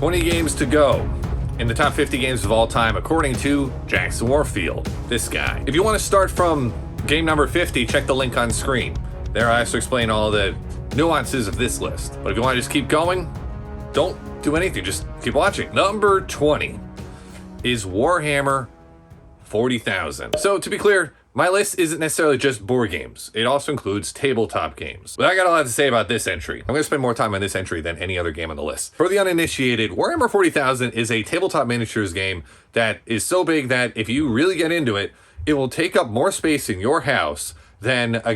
20 games to go in the top 50 games of all time, according to Jackson Warfield, this guy. If you want to start from game number 50, check the link on screen. There I also explain all the nuances of this list. But if you want to just keep going, don't do anything, just keep watching. Number 20 is Warhammer 40,000. So to be clear, my list isn't necessarily just board games. It also includes tabletop games. But I got a lot to say about this entry. I'm going to spend more time on this entry than any other game on the list. For the uninitiated, Warhammer 40,000 is a tabletop miniatures game that is so big that if you really get into it, it will take up more space in your house than a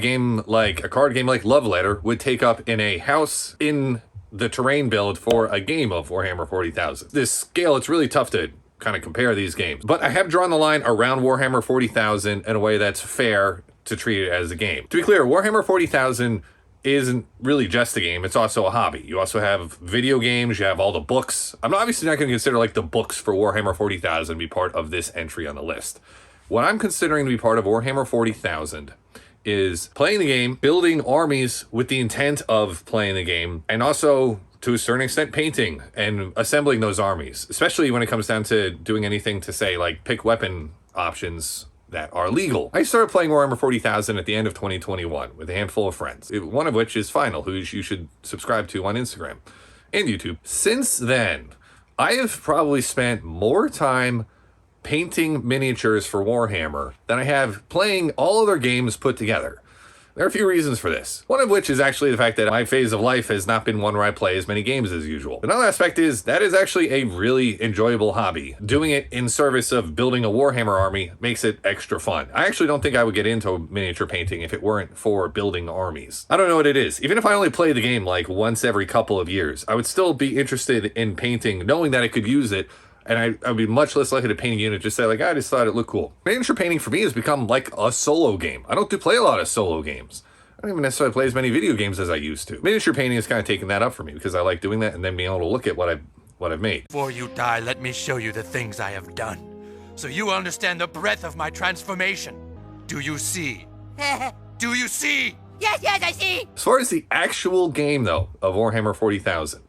card game like Love Letter would take up in a house in the terrain build for a game of Warhammer 40,000. This scale, it's really tough to kind of compare these games. But I have drawn the line around Warhammer 40,000 in a way that's fair to treat it as a game. To be clear, Warhammer 40,000 isn't really just a game, it's also a hobby. You also have video games, you have all the books. I'm obviously not going to consider like the books for Warhammer 40,000 be part of this entry on the list. What I'm considering to be part of Warhammer 40,000 is playing the game, building armies with the intent of playing the game, and also to a certain extent painting and assembling those armies, especially when it comes down to doing anything to say like pick weapon options that are legal. I started playing Warhammer 40,000 at the end of 2021 with a handful of friends, one of which is Fynl, who you should subscribe to on Instagram and YouTube. Since then, I have probably spent more time painting miniatures for Warhammer than I have playing all other games put together. There are a few reasons for this. One of which is actually the fact that my phase of life has not been one where I play as many games as usual. Another aspect is that is actually a really enjoyable hobby. Doing it in service of building a Warhammer army makes it extra fun. I actually don't think I would get into miniature painting if it weren't for building armies. I don't know what it is. Even if I only play the game like once every couple of years, I would still be interested in painting, knowing that I could use it. And I'd be much less likely to paint a unit, just say like, I just thought it looked cool. Miniature painting for me has become like a solo game. I don't play a lot of solo games. I don't even necessarily play as many video games as I used to. Miniature painting has kind of taken that up for me because I like doing that and then being able to look at what I've made. Before you die, let me show you the things I have done, so you understand the breadth of my transformation. Do you see? Do you see? Yes, I see! As far as the actual game, though, of Warhammer 40,000,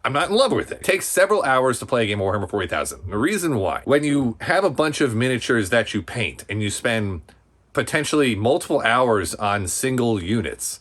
I'm not in love with it. It takes several hours to play a game of Warhammer 40,000. The reason why. When you have a bunch of miniatures that you paint and you spend potentially multiple hours on single units,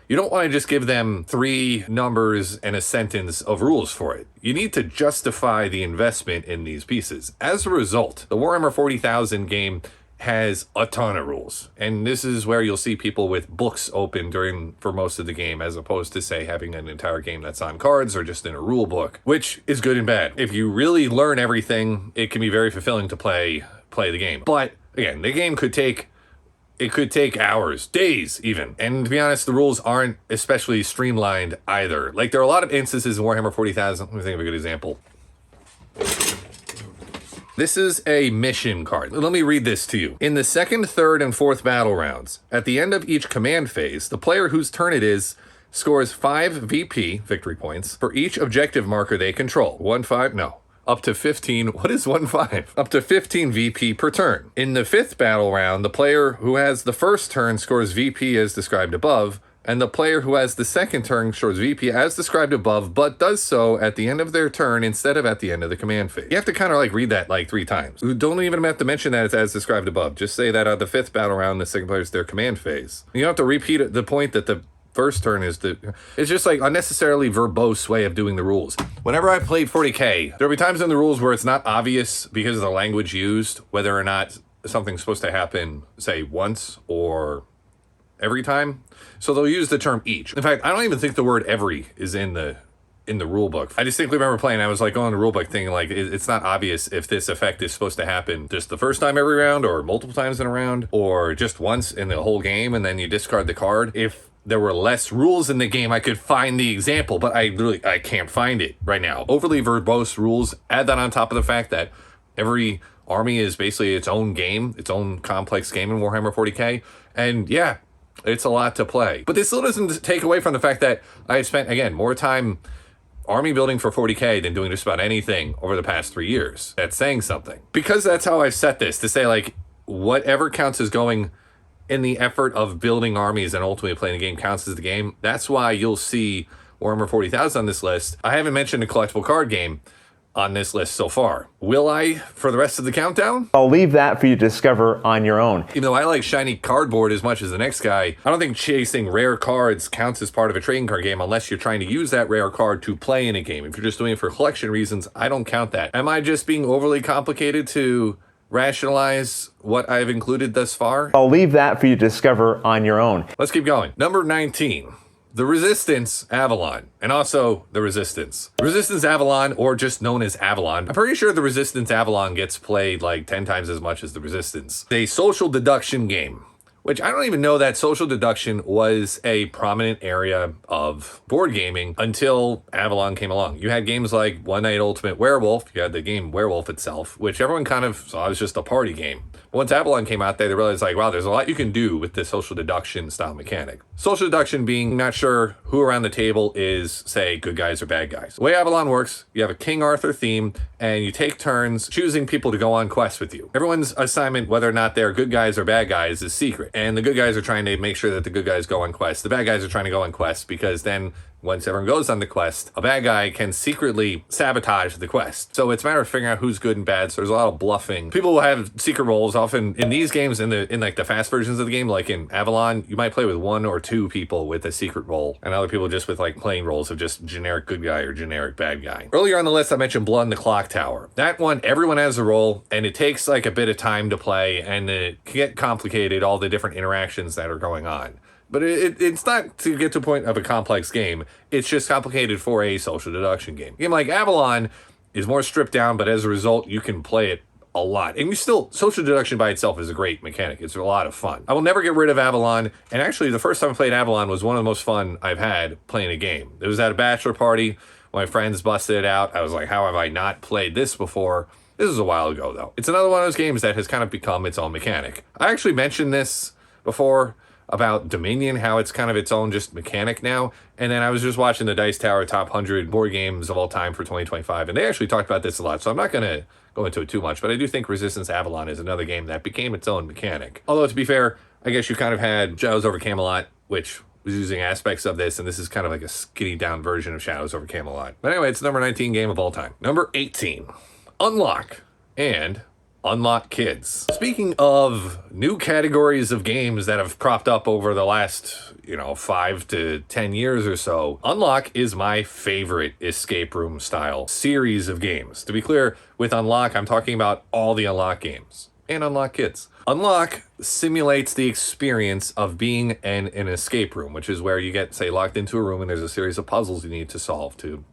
you don't want to just give them 3 numbers and a sentence of rules for it. You need to justify the investment in these pieces. As a result, the Warhammer 40,000 game has a ton of rules. And this is where you'll see people with books open for most of the game, as opposed to, say, having an entire game that's on cards or just in a rule book, which is good and bad. If you really learn everything, it can be very fulfilling to play the game. But again, the game could take hours, days even. And to be honest, the rules aren't especially streamlined either. Like, there are a lot of instances in Warhammer 40,000. Let me think of a good example. This is a mission card. Let me read this to you. In the second, third, and fourth battle rounds, at the end of each command phase, the player whose turn it is scores 5 VP, victory points, for each objective marker they control. 1-5? No. Up to 15. What is 1-5? Up to 15 VP per turn. In the fifth battle round, the player who has the first turn scores VP as described above, and the player who has the second turn scores VP as described above, but does so at the end of their turn instead of at the end of the command phase. You have to kind of like read that like 3 times. You don't even have to mention that it's as described above. Just say that at the fifth battle round, the second player is their command phase. You don't have to repeat the point that the first turn is it's just like unnecessarily verbose way of doing the rules. Whenever I played 40K, there'll be times in the rules where it's not obvious because of the language used, whether or not something's supposed to happen, say, once or every time. So they'll use the term each. In fact, I don't even think the word every is in the rule book. I distinctly remember playing, I was like going to the rule book thinking like, it's not obvious if this effect is supposed to happen just the first time every round or multiple times in a round or just once in the whole game and then you discard the card. If there were less rules in the game, I could find the example, but I can't find it right now. Overly verbose rules, add that on top of the fact that every army is basically its own game, its own complex game in Warhammer 40K. And yeah, it's a lot to play. But this still doesn't take away from the fact that I spent, again, more time army building for 40K than doing just about anything over the past 3 years. That's saying something. Because that's how I've set this, to say like, whatever counts as going in the effort of building armies and ultimately playing the game counts as the game. That's why you'll see Warhammer 40,000 on this list. I haven't mentioned a collectible card game, on this list so far. Will I for the rest of the countdown? I'll leave that for you to discover on your own. Even though I like shiny cardboard as much as the next guy, I don't think chasing rare cards counts as part of a trading card game unless you're trying to use that rare card to play in a game. If you're just doing it for collection reasons, I don't count that. Am I just being overly complicated to rationalize what I've included thus far? I'll leave that for you to discover on your own. Let's keep going. Number 19. The Resistance Avalon, and also the Resistance. Resistance Avalon, or just known as Avalon. I'm pretty sure the Resistance Avalon gets played like 10 times as much as the Resistance. It's a social deduction game, which I don't even know that social deduction was a prominent area of board gaming until Avalon came along. You had games like One Night Ultimate Werewolf, you had the game Werewolf itself, which everyone kind of saw as just a party game. Once Avalon came out, they realized like, wow, there's a lot you can do with this social deduction style mechanic. Social deduction being not sure who around the table is, say, good guys or bad guys. The way Avalon works, you have a King Arthur theme, and you take turns choosing people to go on quests with you. Everyone's assignment, whether or not they're good guys or bad guys, is secret. And the good guys are trying to make sure that the good guys go on quests. The bad guys are trying to go on quests because then once everyone goes on the quest, a bad guy can secretly sabotage the quest. So it's a matter of figuring out who's good and bad. So there's a lot of bluffing. People will have secret roles. Often in these games, in like the fast versions of the game, like in Avalon, you might play with 1 or 2 people with a secret role, and other people just with like plain roles of just generic good guy or generic bad guy. Earlier on the list, I mentioned Blood in the Clock Tower. That one, everyone has a role, and it takes like a bit of time to play, and it can get complicated, all the different interactions that are going on. But it's not to get to a point of a complex game. It's just complicated for a social deduction game. A game like Avalon is more stripped down, but as a result, you can play it a lot. And social deduction by itself is a great mechanic. It's a lot of fun. I will never get rid of Avalon. And actually, the first time I played Avalon was one of the most fun I've had playing a game. It was at a bachelor party. My friends busted it out. I was like, how have I not played this before? This was a while ago, though. It's another one of those games that has kind of become its own mechanic. I actually mentioned this before about Dominion, how it's kind of its own just mechanic now. And then I was just watching the Dice Tower Top 100 board games of all time for 2025, and they actually talked about this a lot, so I'm not going to go into it too much, but I do think Resistance Avalon is another game that became its own mechanic. Although, to be fair, I guess you kind of had Shadows over Camelot, which was using aspects of this, and this is kind of like a skinny down version of Shadows over Camelot. But anyway, it's the number 19 game of all time. Number 18, Unlock and Unlock Kids. Speaking of new categories of games that have cropped up over the last, 5 to 10 years or so, Unlock is my favorite escape room style series of games. To be clear, with Unlock, I'm talking about all the Unlock games and Unlock Kids. Unlock simulates the experience of being in an escape room, which is where you get, say, locked into a room and there's a series of puzzles you need to solve to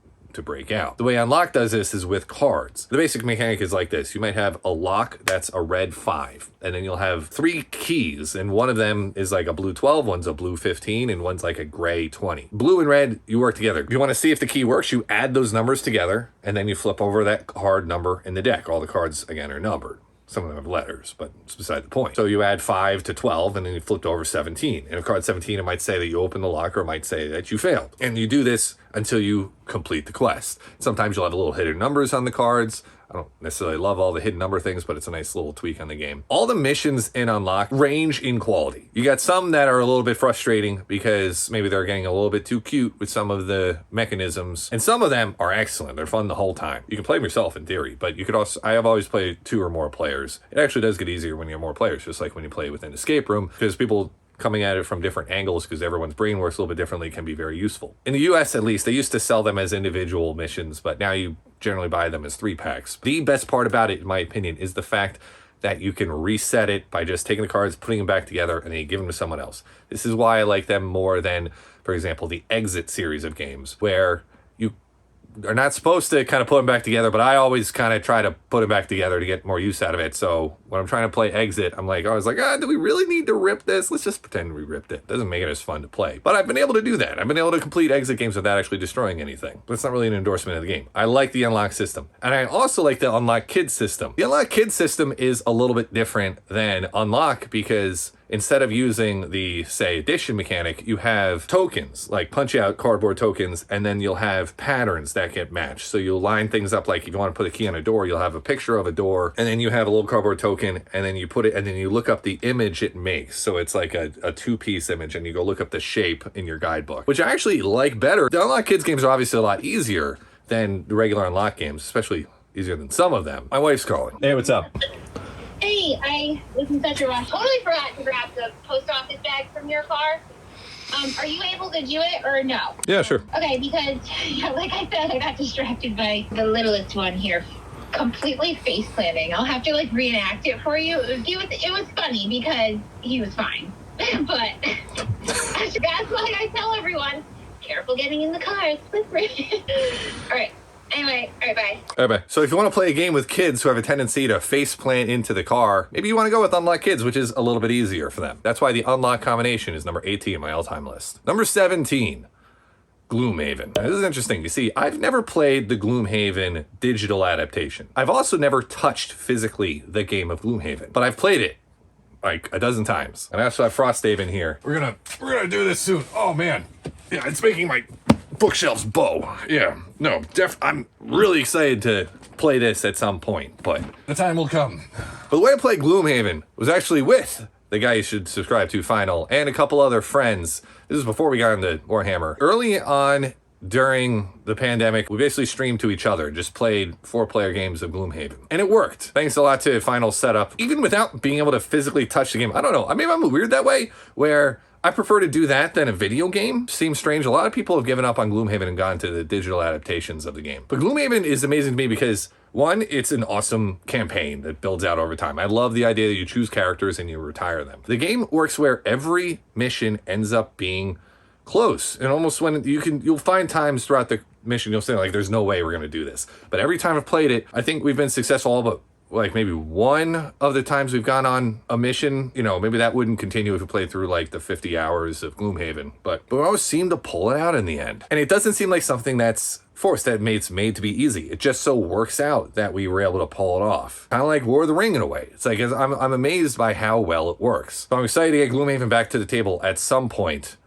break out. The way Unlock does this is with cards. The basic mechanic is like this. You might have a lock that's a red 5, and then you'll have 3 keys, and one of them is like a blue 12, one's a blue 15, and one's like a gray 20. Blue and red, you work together. If you want to see if the key works, you add those numbers together, and then you flip over that card number in the deck. All the cards, again, are numbered. Some of them have letters, but it's beside the point. So you add 5 to 12, and then you flipped over 17. And if card 17, it might say that you opened the lock, or it might say that you failed. And you do this until you complete the quest. Sometimes you'll have little hidden numbers on the cards. I don't necessarily love all the hidden number things, but it's a nice little tweak on the game. All the missions in Unlock range in quality. You got some that are a little bit frustrating because maybe they're getting a little bit too cute with some of the mechanisms, and some of them are excellent. They're fun the whole time. You can play them yourself in theory, but you could also, I have always played 2 or more players. It actually does get easier when you have more players, just like when you play with an escape room, because people coming at it from different angles, because everyone's brain works a little bit differently, can be very useful. In the US, at least, they used to sell them as individual missions, but now you generally buy them as 3-packs. The best part about it, in my opinion, is the fact that you can reset it by just taking the cards, putting them back together, and then you give them to someone else. This is why I like them more than, for example, the Exit series of games, where you are not supposed to kind of put them back together, but I always kind of try to put them back together to get more use out of it. So when I'm trying to play Exit, I'm like, do we really need to rip this? Let's just pretend we ripped it. Doesn't make it as fun to play. But I've been able to do that. I've been able to complete Exit games without actually destroying anything. But it's not really an endorsement of the game. I like the Unlock system. And I also like the Unlock Kids system. The Unlock Kids system is a little bit different than Unlock because instead of using the, say, addition mechanic, you have tokens, like punch out cardboard tokens, and then you'll have patterns that get matched. So you'll line things up, like if you want to put a key on a door, you'll have a picture of a door, and then you have a little cardboard token, and then you put it, and then you look up the image it makes. So it's like a 2-piece image, and you go look up the shape in your guidebook, which I actually like better. The Unlock Kids games are obviously a lot easier than the regular unlock games, especially easier than some of them. My wife's calling. Hey, what's up? Hey, I was in such a rush. Totally forgot to grab the post office bag from your car. Are you able to do it or no? Yeah, sure. Okay, because like I said, I got distracted by the littlest one here completely face planting. I'll have to like reenact it for you. It was funny because he was fine. But that's why I tell everyone, careful getting in the car, it's slippery. All right. Anyway, all right, bye. All right, bye. So if you want to play a game with kids who have a tendency to face plant into the car, maybe you want to go with Unlock Kids, which is a little bit easier for them. That's why the Unlock combination is number 18 in my all-time list. Number 17, Gloomhaven. Now, this is interesting. You see, I've never played the Gloomhaven digital adaptation. I've also never touched physically the game of Gloomhaven, but I've played it like a dozen times. And I also have Frosthaven here. We're gonna do this soon. Oh man, yeah, it's making my bookshelves bow. Yeah, no, I'm really excited to play this at some point, but the time will come. But the way I played Gloomhaven was actually with the guy you should subscribe to, Fynl, and a couple other friends. This is before we got into Warhammer. Early on during the pandemic, we basically streamed to each other, just played 4-player games of Gloomhaven. And it worked. Thanks a lot to Fynl's setup, even without being able to physically touch the game. I don't know, maybe I'm weird that way, where I prefer to do that than a video game. Seems strange. A lot of people have given up on Gloomhaven and gone to the digital adaptations of the game. But Gloomhaven is amazing to me because, one, it's an awesome campaign that builds out over time. I love the idea that you choose characters and you retire them. The game works where every mission ends up being close. And almost when you'll find times throughout the mission, you'll say like, there's no way we're going to do this. But every time I've played it, I think we've been successful all but like maybe one of the times we've gone on a mission. You know, maybe that wouldn't continue if we played through like the 50 hours of Gloomhaven, but we always seem to pull it out in the end. And it doesn't seem like something that's forced, that it's made to be easy. It just so works out that we were able to pull it off. Kind of like War of the Ring in a way. It's like, I'm amazed by how well it works. So I'm excited to get Gloomhaven back to the table at some point.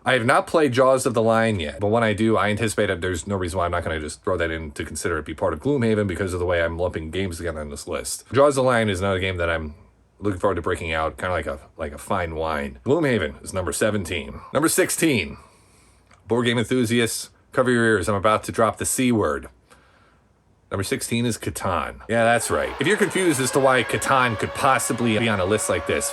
I have not played Jaws of the Lion yet, but when I do, I anticipate that there's no reason why I'm not going to just throw that in to consider it be part of Gloomhaven because of the way I'm lumping games together on this list. Jaws of the Lion is another game that I'm looking forward to breaking out, kind of like a fine wine. Gloomhaven is number 17. Number 16, board game enthusiasts, cover your ears. I'm about to drop the C word. Number 16 is Catan. Yeah, that's right. If you're confused as to why Catan could possibly be on a list like this,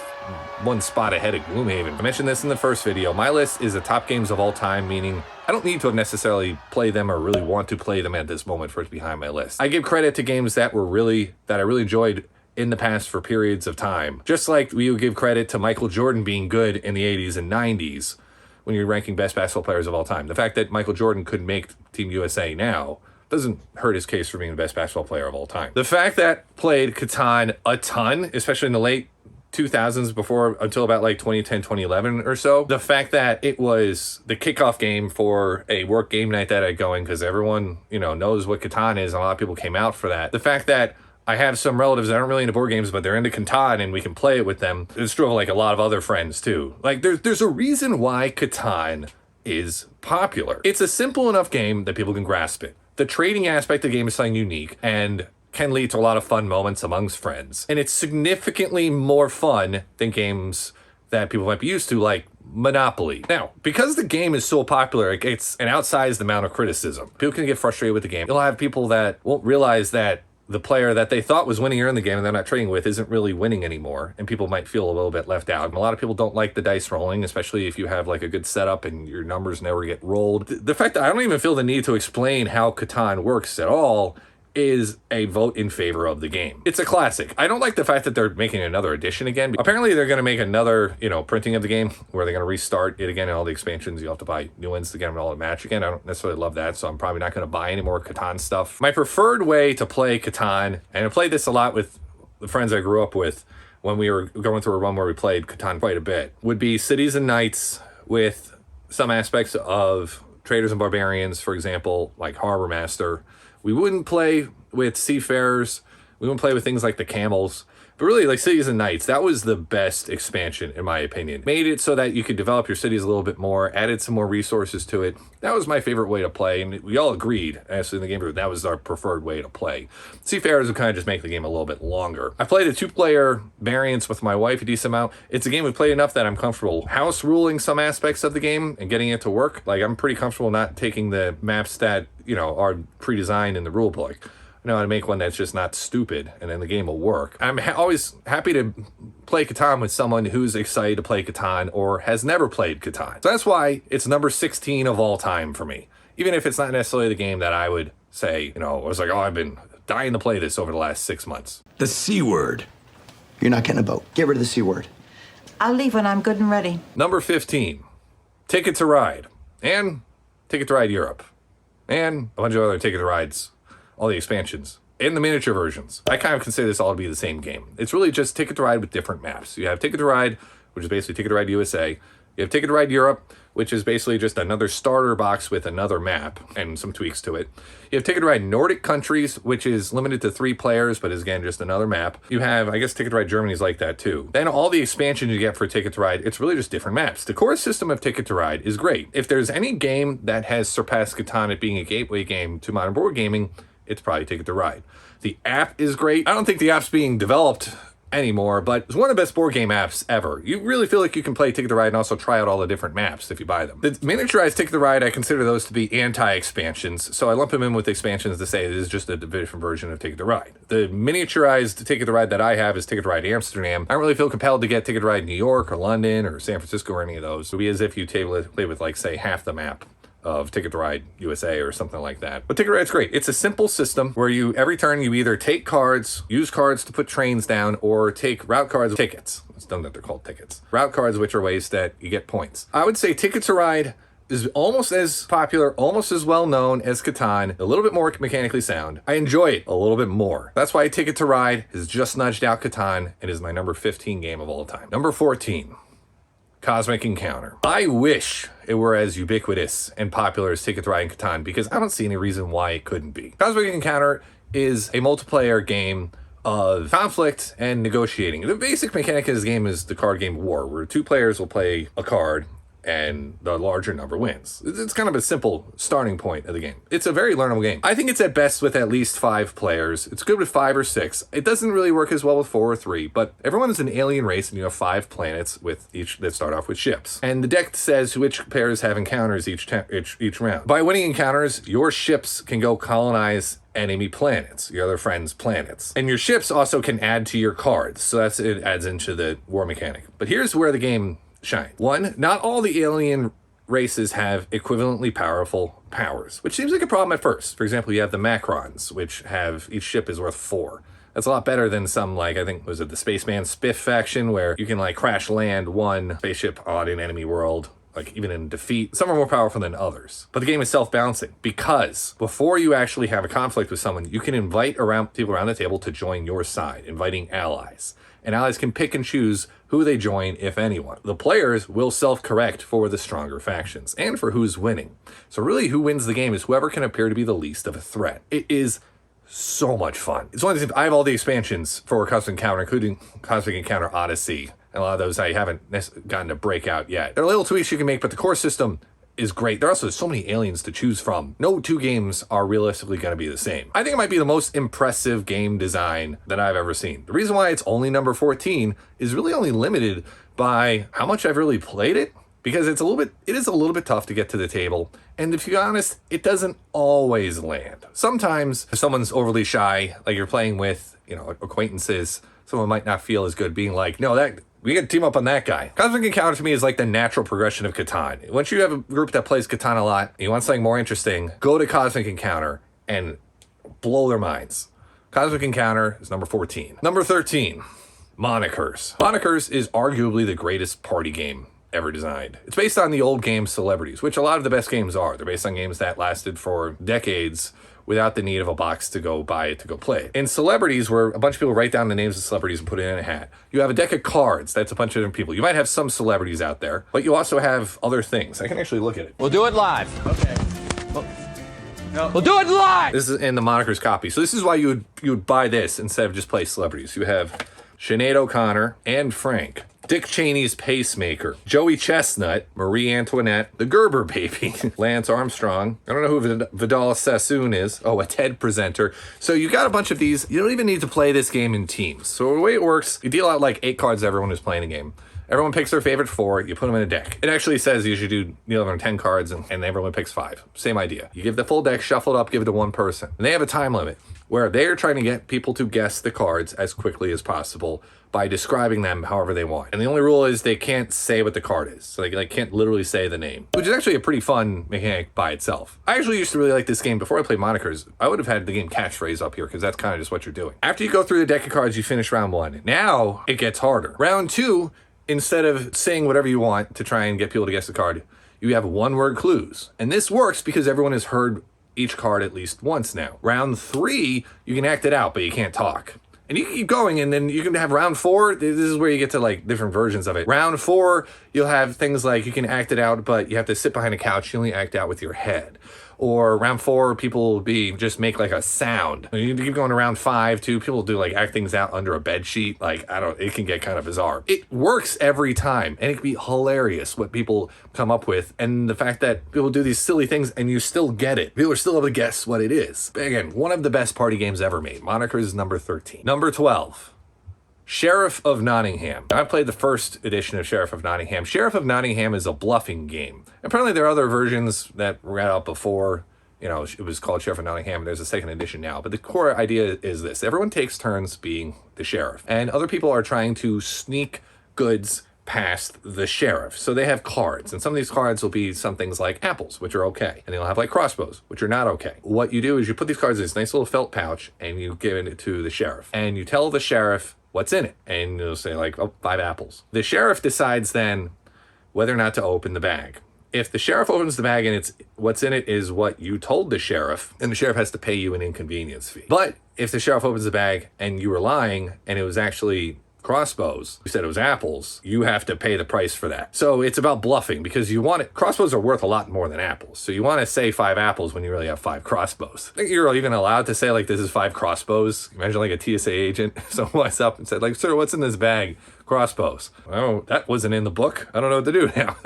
one spot ahead of Gloomhaven. I mentioned this in the first video. My list is the top games of all time, meaning I don't need to have necessarily played them or really want to play them at this moment for it to be behind my list. I give credit to games that I really enjoyed in the past for periods of time. Just like we would give credit to Michael Jordan being good in the 80s and 90s when you're ranking best basketball players of all time. The fact that Michael Jordan could make Team USA now doesn't hurt his case for being the best basketball player of all time. The fact that played Catan a ton, especially in the late 2000s until about like 2010, 2011 or so. The fact that it was the kickoff game for a work game night that I had going because everyone, knows what Catan is and a lot of people came out for that. The fact that I have some relatives that aren't really into board games, but they're into Catan and we can play it with them. It's true of like a lot of other friends too. Like there's a reason why Catan is popular. It's a simple enough game that people can grasp it. The trading aspect of the game is something unique and can lead to a lot of fun moments amongst friends. And it's significantly more fun than games that people might be used to, like Monopoly. Now, because the game is so popular, it gets an outsized amount of criticism. People can get frustrated with the game. You'll have people that won't realize that the player that they thought was winning in the game and they're not trading with isn't really winning anymore, and people might feel a little bit left out. And a lot of people don't like the dice rolling, especially if you have like a good setup and your numbers never get rolled. The fact that I don't even feel the need to explain how Catan works at all is a vote in favor of the game. It's a classic. I don't like the fact that they're making another edition again. Apparently they're going to make another, printing of the game where they're going to restart it again and all the expansions. You have to buy new ones to get them all to match again. I don't necessarily love that, so I'm probably not going to buy any more Catan stuff. My preferred way to play Catan, and I played this a lot with the friends I grew up with when we were going through a run where we played Catan quite a bit, would be Cities and Knights with some aspects of Traders and Barbarians, for example, like Harbor Master. We wouldn't play with Seafarers, We want to play with things like the camels. But really, like Cities and Knights, that was the best expansion, in my opinion. Made it so that you could develop your cities a little bit more, added some more resources to it. That was my favorite way to play, and we all agreed, actually, in the game group, that was our preferred way to play. Seafarers would kind of just make the game a little bit longer. I played a 2-player variants with my wife a decent amount. It's a game we played enough that I'm comfortable house ruling some aspects of the game and getting it to work. Like, I'm pretty comfortable not taking the maps that, you know, are pre-designed in the rule book. I know how to make one that's just not stupid, and then the game will work. I'm always happy to play Catan with someone who's excited to play Catan or has never played Catan. So that's why it's number 16 of all time for me. Even if it's not necessarily the game that I would say, you know, I was like, oh, I've been dying to play this over the last 6 months. The C word. You're not getting a boat. Get rid of the C word. I'll leave when I'm good and ready. Number 15, Ticket to Ride, and Ticket to Ride Europe, and a bunch of other Ticket to Rides. All the expansions and the miniature versions. I kind of consider this all to be the same game. It's really just Ticket to Ride with different maps. You have Ticket to Ride, which is basically Ticket to Ride USA. You have Ticket to Ride Europe, which is basically just another starter box with another map and some tweaks to it. You have Ticket to Ride Nordic countries, which is limited to 3 players, but is again just another map. You have, I guess Ticket to Ride Germany is like that too. Then all the expansions you get for Ticket to Ride, it's really just different maps. The core system of Ticket to Ride is great. If there's any game that has surpassed Catan at being a gateway game to modern board gaming, it's probably Ticket to Ride. The app is great. I don't think the app's being developed anymore, but it's one of the best board game apps ever. You really feel like you can play Ticket to Ride and also try out all the different maps if you buy them. The miniaturized Ticket to Ride, I consider those to be anti-expansions, so I lump them in with expansions to say it is just a different version of Ticket to Ride. The miniaturized Ticket to Ride that I have is Ticket to Ride Amsterdam. I don't really feel compelled to get Ticket to Ride New York or London or San Francisco or any of those. It would be as if you play with, like, say, half the map of Ticket to Ride USA or something like that. But Ticket to Ride's great. It's a simple system where you, every turn, you either take cards, use cards to put trains down, or take route cards, tickets. It's dumb that they're called tickets. Route cards, which are ways that you get points. I would say Ticket to Ride is almost as popular, almost as well known as Catan, a little bit more mechanically sound. I enjoy it a little bit more. That's why Ticket to Ride has just nudged out Catan and is my number 15 game of all time. Number 14. Cosmic Encounter. I wish it were as ubiquitous and popular as Ticket to Ride and Catan, because I don't see any reason why it couldn't be. Cosmic Encounter is a multiplayer game of conflict and negotiating. The basic mechanic of this game is the card game War, where 2 players will play a card and the larger number wins. It's kind of a simple starting point of the game. It's a very learnable game. I think it's at best with at least 5 players. It's good with 5 or 6. It doesn't really work as well with 4 or 3, but everyone is an alien race and you have 5 planets with each that start off with ships. And the deck says which pairs have encounters each round. By winning encounters, your ships can go colonize enemy planets, your other friends' planets. And your ships also can add to your cards, so it adds into the war mechanic. But here's where the game shine. 1, not all the alien races have equivalently powerful powers, which seems like a problem at first. For example, you have the Macrons, which have, each ship is worth 4. That's a lot better than some, like, I think, was it the Spaceman Spiff faction, where you can, like, crash land one spaceship on an enemy world, like, even in defeat. Some are more powerful than others. But the game is self-balancing, because before you actually have a conflict with someone, you can invite people around the table to join your side, inviting allies. And allies can pick and choose who they join, if anyone. The players will self-correct for the stronger factions and for who's winning. So really, who wins the game is whoever can appear to be the least of a threat. It is so much fun. It's one of these, I have all the expansions for Cosmic Encounter, including Cosmic Encounter Odyssey. And a lot of those I haven't gotten to break out yet. There are little tweaks you can make, but the core system is great. There are also so many aliens to choose from. No 2 games are realistically going to be the same. I think it might be the most impressive game design that I've ever seen. The reason why it's only number 14 is really only limited by how much I've really played it, because it is a little bit tough to get to the table. And if you're honest, it doesn't always land. Sometimes if someone's overly shy, like you're playing with, acquaintances, someone might not feel as good being like, no, we got to team up on that guy. Cosmic Encounter to me is like the natural progression of Catan. Once you have a group that plays Catan a lot, and you want something more interesting, go to Cosmic Encounter and blow their minds. Cosmic Encounter is number 14. Number 13, Monikers. Monikers is arguably the greatest party game ever designed. It's based on the old game Celebrities, which a lot of the best games are. They're based on games that lasted for decades without the need of a box to go buy it to go play. In Celebrities, where a bunch of people write down the names of celebrities and put it in a hat, you have a deck of cards. That's a bunch of different people. You might have some celebrities out there, but you also have other things. I can actually look at it. We'll do it live. Okay. We'll do it live! This is in the monikers copy. So this is why you would buy this instead of just play celebrities. You have Sinead O'Connor, Anne Frank, Dick Cheney's pacemaker, Joey Chestnut, Marie Antoinette, the Gerber baby, Lance Armstrong. I don't know who Vidal Sassoon is. Oh, a TED presenter. So you got a bunch of these. You don't even need to play this game in teams. So the way it works, you deal out like 8 cards to everyone who's playing the game. Everyone picks their favorite 4, you put them in a deck. It actually says you should do 10 cards and everyone picks 5. Same idea. You give the full deck, shuffle it up, give it to one person. And they have a time limit where they're trying to get people to guess the cards as quickly as possible by describing them however they want. And the only rule is they can't say what the card is. So they can't literally say the name, which is actually a pretty fun mechanic by itself. I actually used to really like this game. Before I played monikers, I would have had the game catchphrase up here because that's kind of just what you're doing. After you go through the deck of cards, you finish round 1. Now it gets harder. Round 2, instead of saying whatever you want to try and get people to guess the card, you have 1-word clues. And this works because everyone has heard each card at least once now. Round 3, you can act it out, but you can't talk. And you can keep going, and then you can have round 4. This is where you get to like different versions of it. Round 4, you'll have things like you can act it out, but you have to sit behind a couch. You only act out with your head. Or round 4, people will just make like a sound. You keep going to round 5 too. People do like act things out under a bed sheet. It can get kind of bizarre. It works every time, and it can be hilarious what people come up with. And the fact that people do these silly things and you still get it. People are still able to guess what it is. But again, one of the best party games ever made. Monikers is number 13. Number 12. Sheriff of Nottingham. I played the first edition of Sheriff of Nottingham. Sheriff of Nottingham is a bluffing game. Apparently there are other versions that were out before. It was called Sheriff of Nottingham. There's a second edition now. But the core idea is this. Everyone takes turns being the sheriff. And other people are trying to sneak goods past the sheriff. So they have cards. And some of these cards will be some things like apples, which are okay. And they'll have like crossbows, which are not okay. What you do is you put these cards in this nice little felt pouch and you give it to the sheriff. And you tell the sheriff what's in it. And you'll say like, 5 apples. The sheriff decides then whether or not to open the bag. If the sheriff opens the bag and what's in it is what you told the sheriff, then the sheriff has to pay you an inconvenience fee. But if the sheriff opens the bag and you were lying and it was actually crossbows, you said it was apples, you have to pay the price for that. So it's about bluffing because crossbows are worth a lot more than apples. So you want to say 5 apples when you really have 5 crossbows. I think you're even allowed to say like, this is 5 crossbows. Imagine like a TSA agent. Someone walks up and said like, sir, what's in this bag? Crossbows. Oh, that wasn't in the book. I don't know what to do now.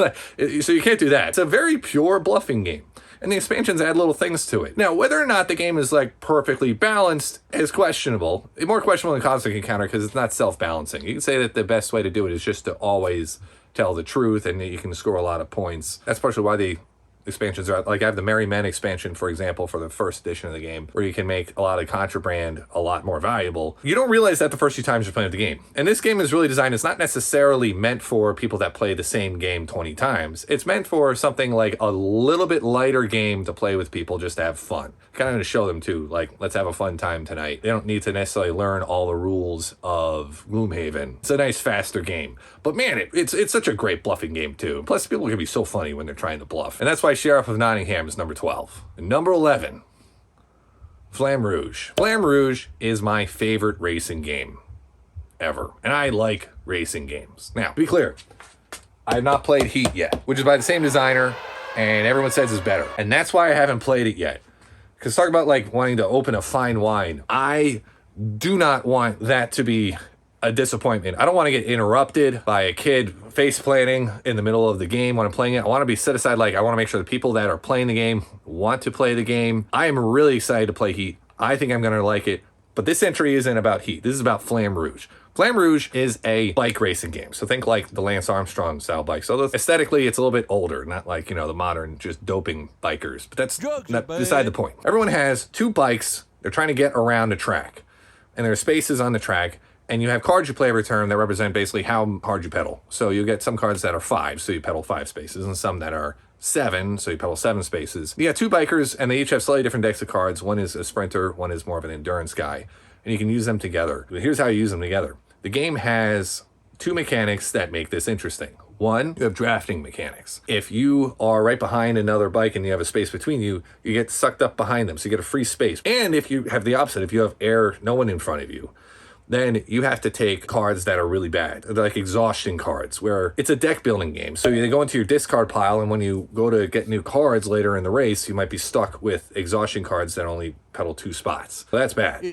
So you can't do that. It's a very pure bluffing game. And the expansions add little things to it. Now, whether or not the game is like perfectly balanced is questionable. It's more questionable than Cosmic Encounter because it's not self-balancing. You can say that the best way to do it is just to always tell the truth and you can score a lot of points. That's partially why the expansions are like I have the Merry Men expansion, for example, for the first edition of the game, where you can make a lot of contraband a lot more valuable. You don't realize that the first few times you're playing the game. And this game is really designed, it's not necessarily meant for people that play the same game 20 times. It's meant for something like a little bit lighter game to play with people just to have fun. Kind of to show them too, like, let's have a fun time tonight. They don't need to necessarily learn all the rules of Gloomhaven. It's a nice, faster game. But man, it's such a great bluffing game too. Plus, people can be so funny when they're trying to bluff. And that's why Sheriff of Nottingham is number 12. And number 11, Flamme Rouge. Flamme Rouge is my favorite racing game ever. And I like racing games. Now, to be clear, I have not played Heat yet, which is by the same designer, and everyone says it's better. And that's why I haven't played it yet. Because talk about like wanting to open a fine wine. I do not want that to be a disappointment. I don't want to get interrupted by a kid face planting in the middle of the game when I'm playing it. I want to be set aside. Like, I want to make sure the people that are playing the game want to play the game. I am really excited to play Heat. I think I'm going to like it. But this entry isn't about Heat. This is about Flamme Rouge. Flamme Rouge is a bike racing game. So think like the Lance Armstrong style bikes. Although aesthetically, it's a little bit older, not like, the modern just doping bikers. But that's not beside the point. Everyone has 2 bikes. They're trying to get around a track. And there are spaces on the track. And you have cards you play every turn that represent basically how hard you pedal. So you get some cards that are 5, so you pedal 5 spaces, and some that are 7, so you pedal 7 spaces. You got 2 bikers, and they each have slightly different decks of cards. One is a sprinter, one is more of an endurance guy. And you can use them together. Here's how you use them together. The game has 2 mechanics that make this interesting. One, you have drafting mechanics. If you are right behind another bike and you have a space between you, you get sucked up behind them, so you get a free space. And if you have the opposite, if you have no one in front of you, then you have to take cards that are really bad, like exhaustion cards, where it's a deck building game. So you go into your discard pile, and when you go to get new cards later in the race, you might be stuck with exhaustion cards that only pedal 2 spots. So that's bad.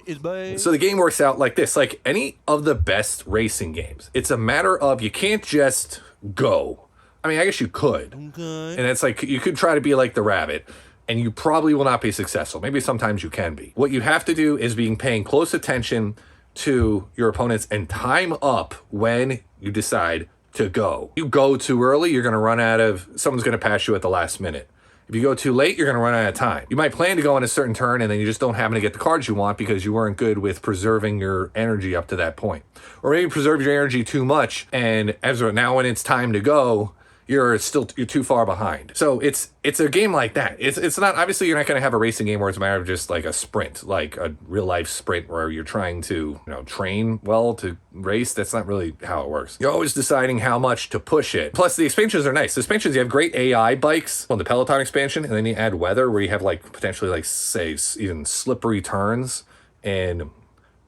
So the game works out like this, like any of the best racing games. It's a matter of, you can't just go. I mean, I guess you could. Okay. And it's like, you could try to be like the rabbit, and you probably will not be successful. Maybe sometimes you can be. What you have to do is paying close attention to your opponents and time up when you decide to go. You go too early, you're gonna run out of, someone's gonna pass you at the last minute. If you go too late, you're gonna run out of time. You might plan to go on a certain turn, and then you just don't happen to get the cards you want because you weren't good with preserving your energy up to that point. Or maybe preserve your energy too much, and as of now when it's time to go, you're too far behind. So it's a game like that. It's not, obviously you're not going to have a racing game where it's a matter of just like a sprint, like a real life sprint where you're trying to, train well to race. That's not really how it works. You're always deciding how much to push it. Plus the expansions are nice. The expansions, you have great AI bikes on the Peloton expansion, and then you add weather where you have like potentially like say even slippery turns in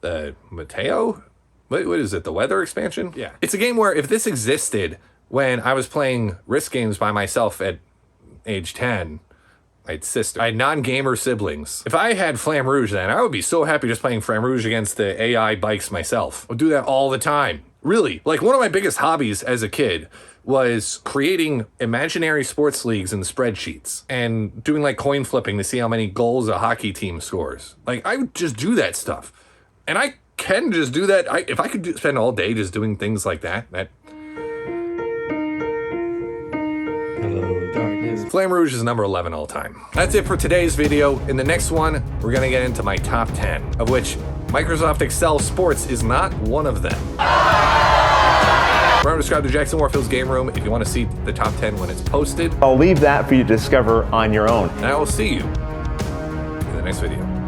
the Mateo. What is it? The weather expansion? Yeah. It's a game where if this existed when I was playing Risk games by myself at age 10, I had sister. I had non-gamer siblings. If I had Flamme Rouge then, I would be so happy just playing Flamme Rouge against the AI bikes myself. I would do that all the time. Really. Like, one of my biggest hobbies as a kid was creating imaginary sports leagues in spreadsheets and doing like coin flipping to see how many goals a hockey team scores. Like, I would just do that stuff. And I can just do that. If I could spend all day just doing things like that. Flamme Rouge is number 11 all time. That's it for today's video. In the next one, we're gonna get into my top 10, of which Microsoft Excel Sports is not one of them. Remember to subscribe to Jackson Warfield's Game Room if you want to see the top 10 when it's posted. I'll leave that for you to discover on your own. And I will see you in the next video.